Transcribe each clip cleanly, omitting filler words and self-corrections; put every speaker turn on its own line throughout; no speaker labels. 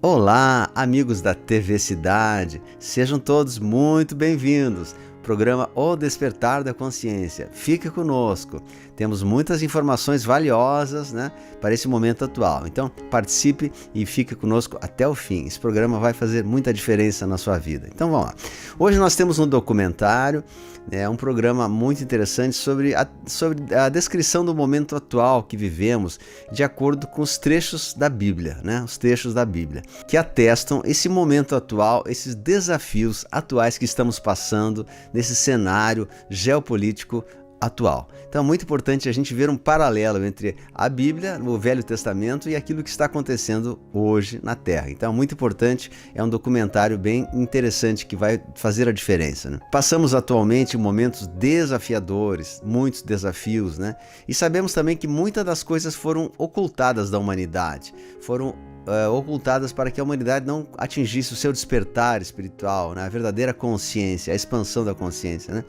Olá, amigos da TV Cidade, sejam todos muito bem-vindos. Programa O Despertar da Consciência. Fique conosco. Temos muitas informações valiosas, para esse momento atual. Então, participe e fique conosco até o fim. Esse programa vai fazer muita diferença na sua vida. Então, vamos lá. Hoje nós temos um documentário, um programa muito interessante sobre a descrição do momento atual que vivemos, de acordo com os trechos da Bíblia, os trechos da Bíblia, que atestam esse momento atual, esses desafios atuais que estamos passando nesse cenário geopolítico atual. Então é muito importante a gente ver um paralelo entre a Bíblia, o Velho Testamento, e aquilo que está acontecendo hoje na Terra. Então é muito importante, é um documentário bem interessante que vai fazer a diferença. Passamos atualmente momentos desafiadores, muitos desafios, e sabemos também que muitas das coisas foram ocultadas da humanidade, foram ocultadas para que a humanidade não atingisse o seu despertar espiritual, a verdadeira consciência, a expansão da consciência.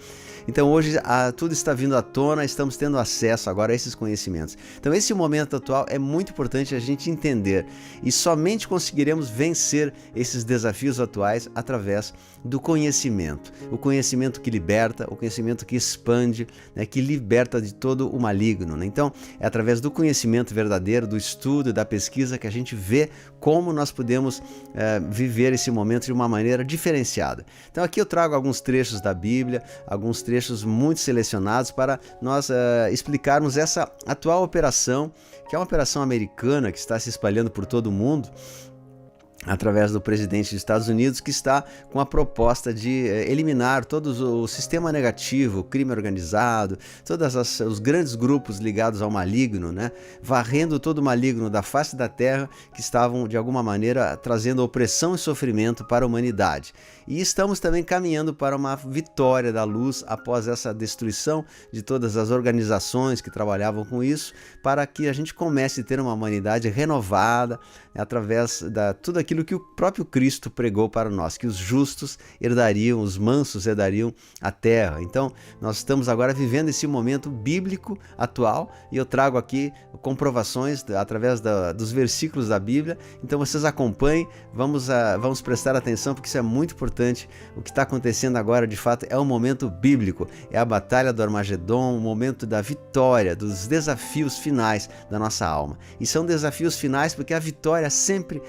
Então hoje tudo está vindo à tona, estamos tendo acesso agora a esses conhecimentos. Então esse momento atual é muito importante a gente entender, e somente conseguiremos vencer esses desafios atuais através do conhecimento. O conhecimento que liberta, o conhecimento que expande, que liberta de todo o maligno. Então é através do conhecimento verdadeiro, do estudo, da pesquisa, que a gente vê como nós podemos viver esse momento de uma maneira diferenciada. Então aqui eu trago alguns trechos da Bíblia, alguns trechos muito selecionados para nós explicarmos essa atual operação, que é uma operação americana que está se espalhando por todo o mundo, através do presidente dos Estados Unidos, que está com a proposta de eliminar todo o sistema negativo, o crime organizado, todos os grandes grupos ligados ao maligno, varrendo todo o maligno da face da terra, que estavam de alguma maneira trazendo opressão e sofrimento para a humanidade. E estamos também caminhando para uma vitória da luz após essa destruição de todas as organizações que trabalhavam com isso, para que a gente comece a ter uma humanidade renovada, através de tudo aquilo que o próprio Cristo pregou para nós, que os justos herdariam, os mansos herdariam a terra. Então, nós estamos agora vivendo esse momento bíblico atual, e eu trago aqui comprovações através dos versículos da Bíblia. Então, vocês acompanhem, vamos prestar atenção, porque isso é muito importante. O que está acontecendo agora, de fato, é um momento bíblico, é a batalha do Armagedon, o momento da vitória, dos desafios finais da nossa alma. E são desafios finais porque a vitória sempre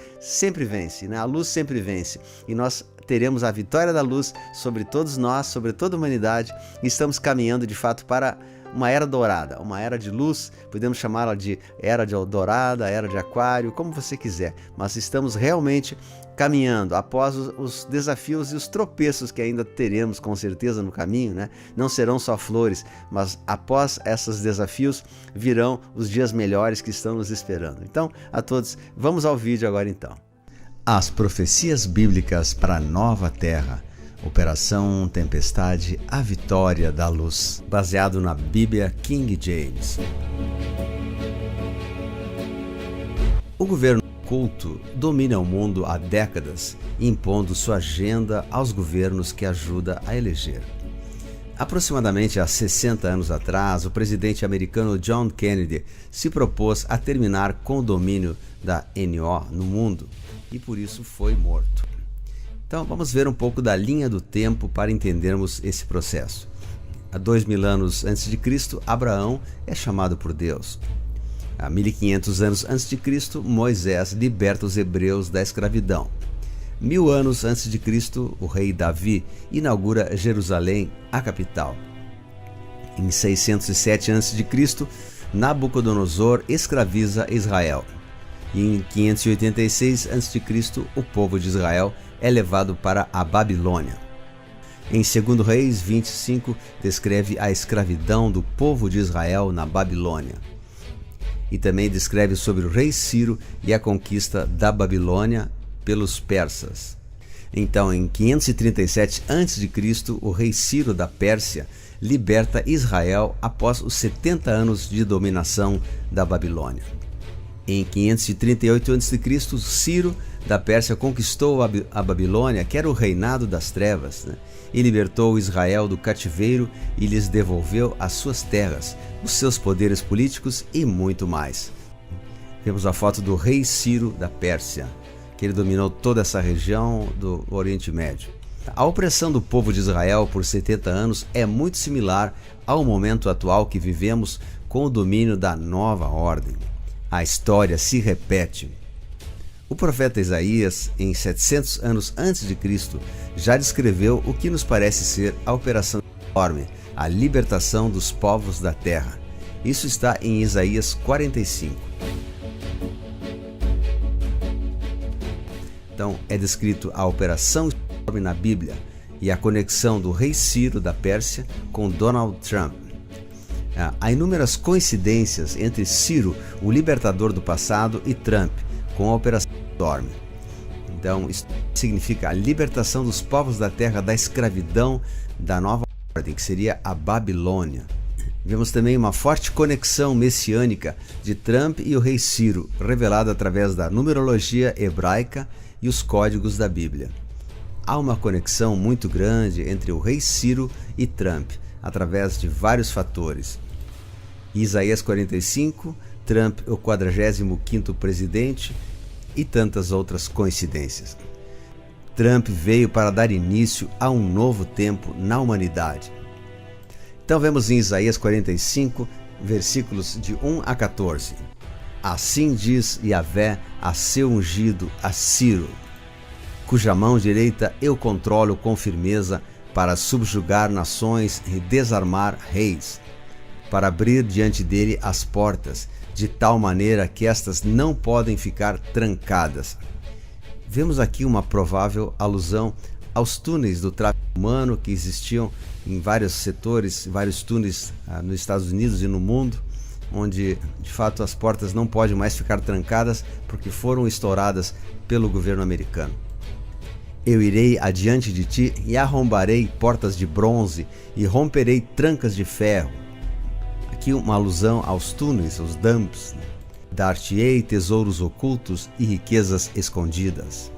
vence, a luz sempre vence, e nós teremos a vitória da luz sobre todos nós, sobre toda a humanidade, e estamos caminhando de fato para uma era dourada, uma era de luz. Podemos chamá-la de era de dourada, era de aquário, como você quiser, mas estamos realmente caminhando após os desafios e os tropeços que ainda teremos com certeza no caminho, Não serão só flores, mas após esses desafios virão os dias melhores que estão nos esperando. Então, a todos, vamos ao vídeo agora então. As profecias bíblicas para a nova terra. Operação Tempestade, a vitória da luz, baseado na Bíblia King James. O governo oculto domina o mundo há décadas, impondo sua agenda aos governos que ajuda a eleger. Aproximadamente há 60 anos atrás, o presidente americano John Kennedy se propôs a terminar com o domínio da NO no mundo, e por isso foi morto. Então vamos ver um pouco da linha do tempo para entendermos esse processo. Há 2000 anos antes de Cristo, Abraão é chamado por Deus. Há 1500 anos antes de Cristo, Moisés liberta os hebreus da escravidão. 1000 anos antes de Cristo, o rei Davi inaugura Jerusalém, a capital. Em 607 a.C., Nabucodonosor escraviza Israel. E em 586 a.C., o povo de Israel é levado para a Babilônia. Em 2 Reis 25, descreve a escravidão do povo de Israel na Babilônia. E também descreve sobre o rei Ciro e a conquista da Babilônia pelos persas. Então, em 537 a.C., o rei Ciro da Pérsia liberta Israel após os 70 anos de dominação da Babilônia. Em 538 a.C., Ciro da Pérsia conquistou a Babilônia, que era o reinado das trevas, e libertou Israel do cativeiro e lhes devolveu as suas terras, os seus poderes políticos e muito mais. Temos a foto do rei Ciro da Pérsia. que ele dominou toda essa região do Oriente Médio. A opressão do povo de Israel por 70 anos é muito similar ao momento atual que vivemos com o domínio da nova ordem. A história se repete. O profeta Isaías, em 700 anos antes de Cristo, já descreveu o que nos parece ser a operação enorme, a libertação dos povos da terra. Isso está em Isaías 45. Então, é descrito a operação enorme na Bíblia e a conexão do rei Ciro da Pérsia com Donald Trump. Há inúmeras coincidências entre Ciro, o libertador do passado, e Trump, com a operação enorme. Então, isso significa a libertação dos povos da terra da escravidão da nova ordem, que seria a Babilônia. Vemos também uma forte conexão messiânica de Trump e o rei Ciro, revelada através da numerologia hebraica e os códigos da Bíblia. Há uma conexão muito grande entre o rei Ciro e Trump, através de vários fatores. Isaías 45, Trump o 45º presidente e tantas outras coincidências. Trump veio para dar início a um novo tempo na humanidade. Então vemos em Isaías 45, versículos de 1 a 14. Assim diz Yahvé a seu ungido, a Ciro, cuja mão direita eu controlo com firmeza para subjugar nações e desarmar reis, para abrir diante dele as portas, de tal maneira que estas não podem ficar trancadas. Vemos aqui uma provável alusão aos túneis do tráfico humano que existiam em vários setores, vários túneis nos Estados Unidos e no mundo, onde de fato as portas não podem mais ficar trancadas porque foram estouradas pelo governo americano. Eu irei adiante de ti e arrombarei portas de bronze e romperei trancas de ferro. Aqui uma alusão aos túneis, aos dumps. Dar-te-ei tesouros ocultos e riquezas escondidas.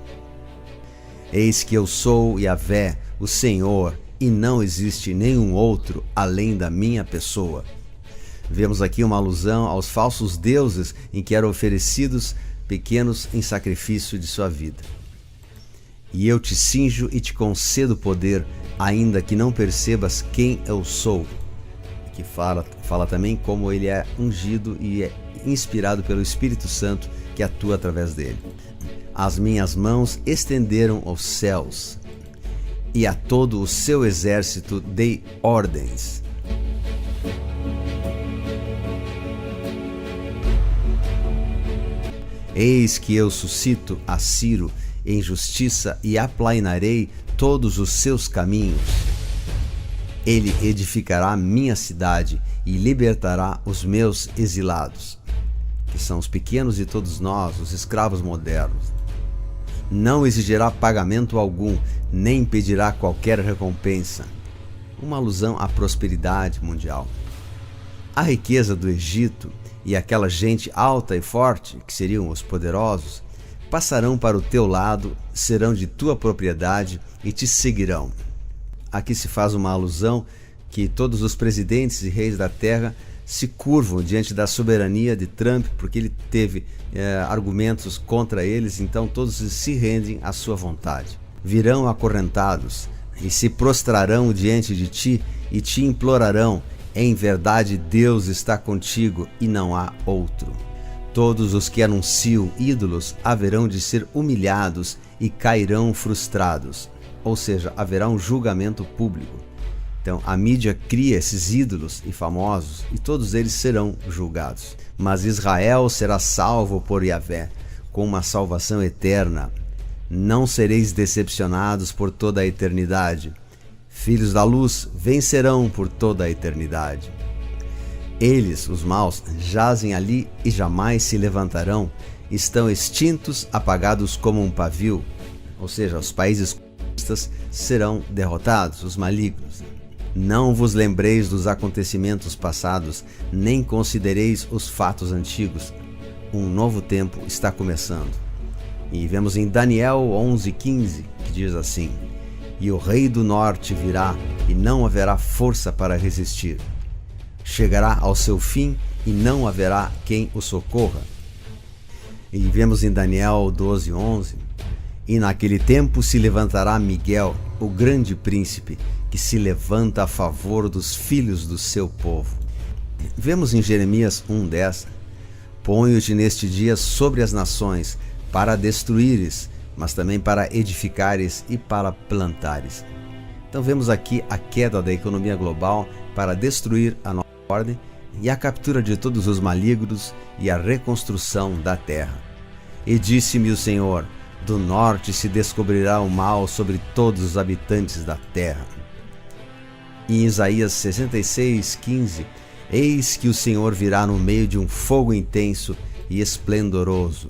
Eis que eu sou Yahvé, o Senhor, e não existe nenhum outro além da minha pessoa. Vemos aqui uma alusão aos falsos deuses em que eram oferecidos pequenos em sacrifício de sua vida. E eu te cinjo e te concedo poder, ainda que não percebas quem eu sou. Que fala também como ele é ungido e é inspirado pelo Espírito Santo que atua através dele. As minhas mãos estenderam aos céus, e a todo o seu exército dei ordens. Eis que eu suscito a Ciro em justiça e aplainarei todos os seus caminhos. Ele edificará minha cidade e libertará os meus exilados, que são os pequenos de todos nós, os escravos modernos. Não exigirá pagamento algum, nem pedirá qualquer recompensa. Uma alusão à prosperidade mundial. A riqueza do Egito e aquela gente alta e forte, que seriam os poderosos, passarão para o teu lado, serão de tua propriedade e te seguirão. Aqui se faz uma alusão que todos os presidentes e reis da terra se curvam diante da soberania de Trump, porque ele teve argumentos contra eles, então todos se rendem à sua vontade. Virão acorrentados e se prostrarão diante de ti e te implorarão: em verdade Deus está contigo e não há outro. Todos os que anunciam ídolos haverão de ser humilhados e cairão frustrados, ou seja, haverá um julgamento público. Então a mídia cria esses ídolos e famosos e todos eles serão julgados. Mas Israel será salvo por Yahvé, com uma salvação eterna. Não sereis decepcionados por toda a eternidade. Filhos da luz vencerão por toda a eternidade. Eles, os maus, jazem ali e jamais se levantarão. Estão extintos, apagados como um pavio. Ou seja, os países comunistas serão derrotados, os malignos. Não vos lembreis dos acontecimentos passados, nem considereis os fatos antigos. Um novo tempo está começando. E vemos em Daniel 11:15, que diz assim: E o rei do norte virá, e não haverá força para resistir. Chegará ao seu fim, e não haverá quem o socorra. E vemos em Daniel 12:11, E naquele tempo se levantará Miguel, o grande príncipe, que se levanta a favor dos filhos do seu povo. Vemos em Jeremias 1:10: Ponho-te neste dia sobre as nações, para destruíres, mas também para edificares e para plantares. Então vemos aqui a queda da economia global para destruir a nova ordem e a captura de todos os malignos e a reconstrução da terra. E disse-me o Senhor: do norte se descobrirá o mal sobre todos os habitantes da terra. Em Isaías 66:15, eis que o Senhor virá no meio de um fogo intenso e esplendoroso,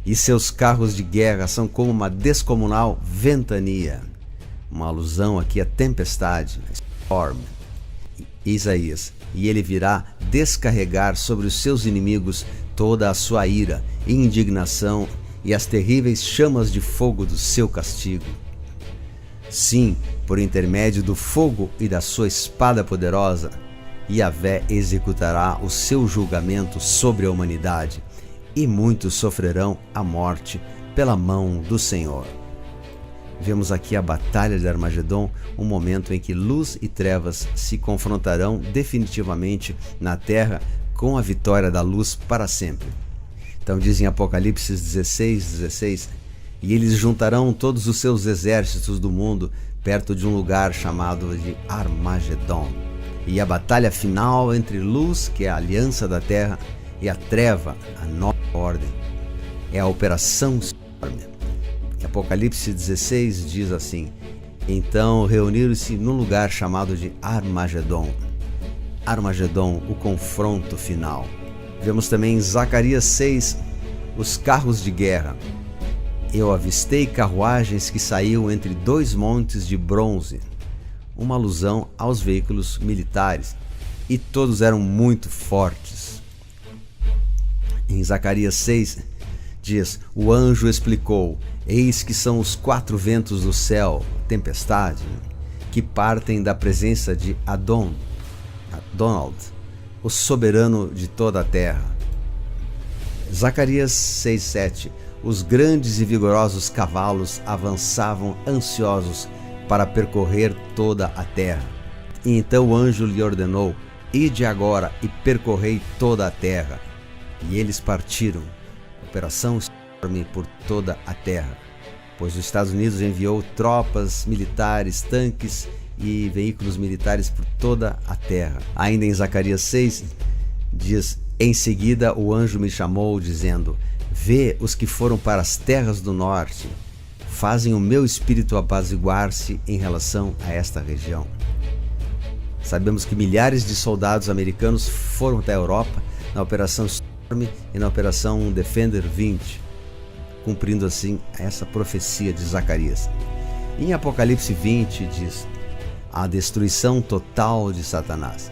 e seus carros de guerra são como uma descomunal ventania. Uma alusão aqui à tempestade, storm. Isaías: e ele virá descarregar sobre os seus inimigos toda a sua ira e indignação e as terríveis chamas de fogo do seu castigo. Sim, por intermédio do fogo e da sua espada poderosa, Yahvé executará o seu julgamento sobre a humanidade, e muitos sofrerão a morte pela mão do Senhor. Vemos aqui a Batalha de Armagedon, um momento em que luz e trevas se confrontarão definitivamente na terra, com a vitória da luz para sempre. Então diz em Apocalipse 16:16: e eles juntarão todos os seus exércitos do mundo perto de um lugar chamado de Armagedon. E a batalha final entre luz, que é a aliança da terra, e a treva, a nova ordem, é a Operação Storm. Apocalipse 16 diz assim: então reuniram-se num lugar chamado de Armagedon. Armagedon, o confronto final. Vemos também em Zacarias 6 os carros de guerra. Eu avistei carruagens que saíam entre dois montes de bronze, uma alusão aos veículos militares, e todos eram muito fortes. Em Zacarias 6 diz: o anjo explicou: eis que são os quatro ventos do céu, tempestade, que partem da presença de Adonai, o soberano de toda a terra. Zacarias 6:7: os grandes e vigorosos cavalos avançavam ansiosos para percorrer toda a terra. E então o anjo lhe ordenou: ide agora e percorrei toda a terra. E eles partiram. Operação Storm por toda a terra, pois os Estados Unidos enviou tropas militares, tanques e veículos militares por toda a terra. Ainda em Zacarias 6 diz: em seguida o anjo me chamou, dizendo: vê os que foram para as terras do norte, fazem o meu espírito apaziguar-se em relação a esta região. Sabemos que milhares de soldados americanos foram até a Europa na Operação Storm e na Operação Defender 20, cumprindo assim essa profecia de Zacarias. Em Apocalipse 20 diz: a destruição total de Satanás.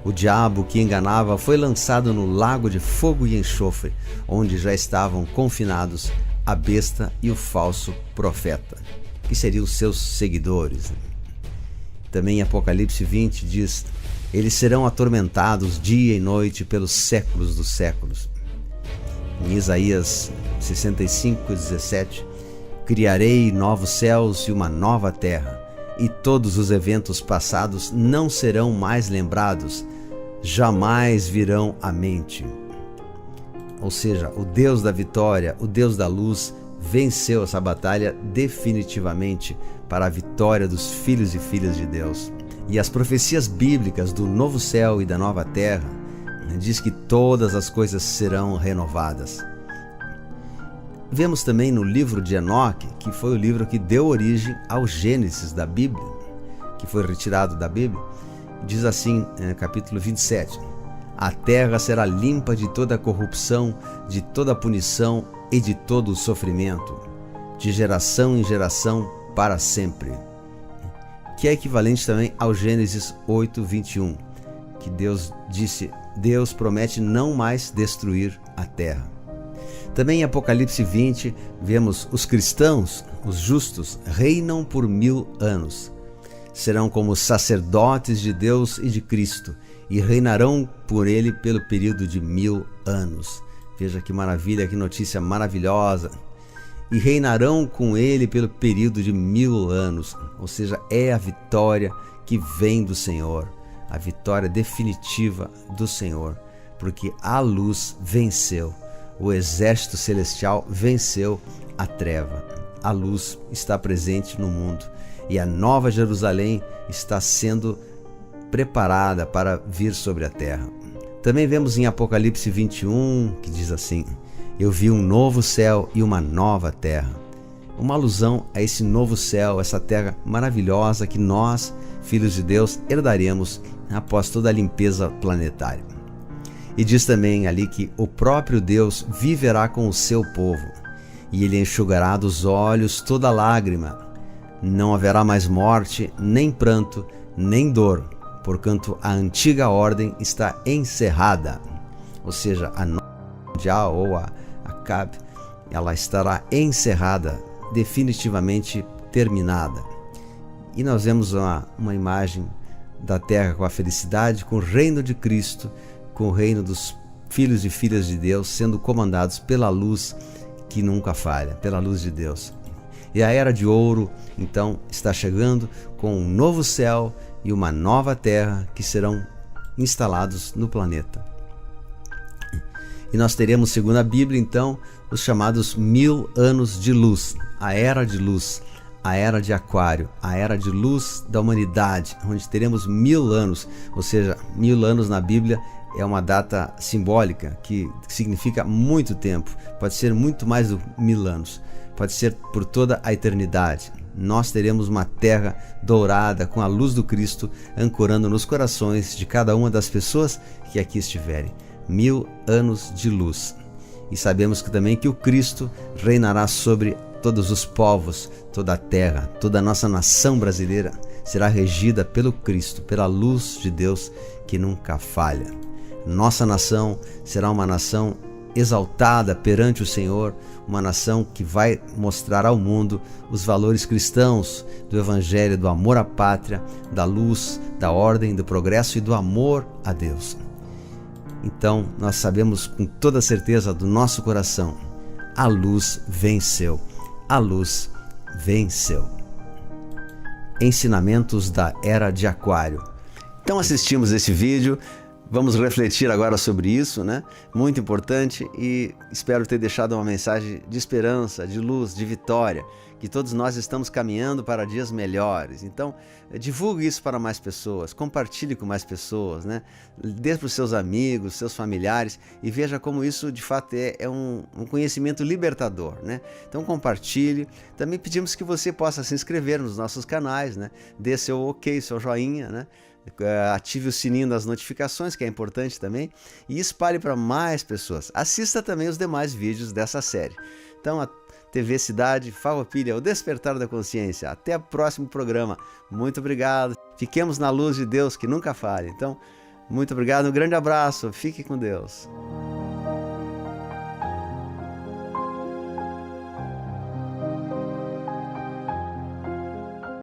O diabo que enganava foi lançado no lago de fogo e enxofre, onde já estavam confinados a besta e o falso profeta, que seriam seus seguidores. Também em Apocalipse 20 diz: eles serão atormentados dia e noite pelos séculos dos séculos. Em Isaías 65:17: criarei novos céus e uma nova terra, e todos os eventos passados não serão mais lembrados, jamais virão à mente. Ou seja, o Deus da vitória, o Deus da luz, venceu essa batalha definitivamente para a vitória dos filhos e filhas de Deus. E as profecias bíblicas do novo céu e da nova terra diz que todas as coisas serão renovadas. Vemos também no livro de Enoque, que foi o livro que deu origem ao Gênesis da Bíblia, que foi retirado da Bíblia, diz assim, capítulo 27: a terra será limpa de toda corrupção, de toda punição e de todo o sofrimento, de geração em geração para sempre. Que é equivalente também ao Gênesis 8:21, que Deus promete não mais destruir a terra. Também em Apocalipse 20, vemos os cristãos, os justos, reinam por 1000 anos. Serão como sacerdotes de Deus e de Cristo, e reinarão por ele pelo período de 1000 anos. Veja que maravilha, que notícia maravilhosa. e reinarão com ele pelo período de 1000 anos. Ou seja, é a vitória que vem do Senhor, a vitória definitiva do Senhor, porque a luz venceu, o exército celestial venceu a treva. A luz está presente no mundo e a nova Jerusalém está sendo preparada para vir sobre a terra. Também vemos em Apocalipse 21, que diz assim: eu vi um novo céu e uma nova terra. Uma alusão a esse novo céu, essa terra maravilhosa que nós, filhos de Deus, herdaremos após toda a limpeza planetária. E diz também ali que o próprio Deus viverá com o seu povo, e ele enxugará dos olhos toda lágrima. Não haverá mais morte, nem pranto, nem dor, porquanto a antiga ordem está encerrada. Ou seja, a mundial ou a CAB, ela estará encerrada, definitivamente terminada. E nós vemos uma imagem da terra com a felicidade, com o reino de Cristo, com o reino dos filhos e filhas de Deus sendo comandados pela luz que nunca falha, pela luz de Deus. E a era de ouro, então, está chegando com um novo céu e uma nova terra que serão instalados no planeta. E nós teremos, segundo a Bíblia, então, os chamados 1000 anos de luz, a era de luz, a era de aquário, a era de luz da humanidade, onde teremos 1000 anos, ou seja, 1000 anos na Bíblia é uma data simbólica que significa muito tempo, pode ser muito mais do 1000 anos, pode ser por toda a eternidade. Nós teremos uma terra dourada com a luz do Cristo ancorando nos corações de cada uma das pessoas que aqui estiverem. 1000 anos de luz. E sabemos que também que o Cristo reinará sobre todos os povos, toda a terra, toda a nossa nação brasileira será regida pelo Cristo, pela luz de Deus que nunca falha. Nossa nação será uma nação exaltada perante o Senhor, uma nação que vai mostrar ao mundo os valores cristãos do Evangelho, do amor à pátria, da luz, da ordem, do progresso e do amor a Deus. Então, nós sabemos com toda certeza do nosso coração, a luz venceu, a luz venceu. Ensinamentos da Era de Aquário. Então assistimos esse vídeo, vamos refletir agora sobre isso, né? Muito importante, e espero ter deixado uma mensagem de esperança, de luz, de vitória, que todos nós estamos caminhando para dias melhores. Então, divulgue isso para mais pessoas, compartilhe com mais pessoas, né? Dê para os seus amigos, seus familiares, e veja como isso de fato é um conhecimento libertador, né? Então compartilhe. Também pedimos que você possa se inscrever nos nossos canais, né? Dê seu ok, seu joinha, né? Ative o sininho das notificações, que é importante também, e espalhe para mais pessoas. Assista também os demais vídeos dessa série. Então, a TV Cidade Farroupilha, o despertar da consciência. Até o próximo programa. Muito obrigado. Fiquemos na luz de Deus que nunca falha. Então, muito obrigado, um grande abraço. Fique com Deus.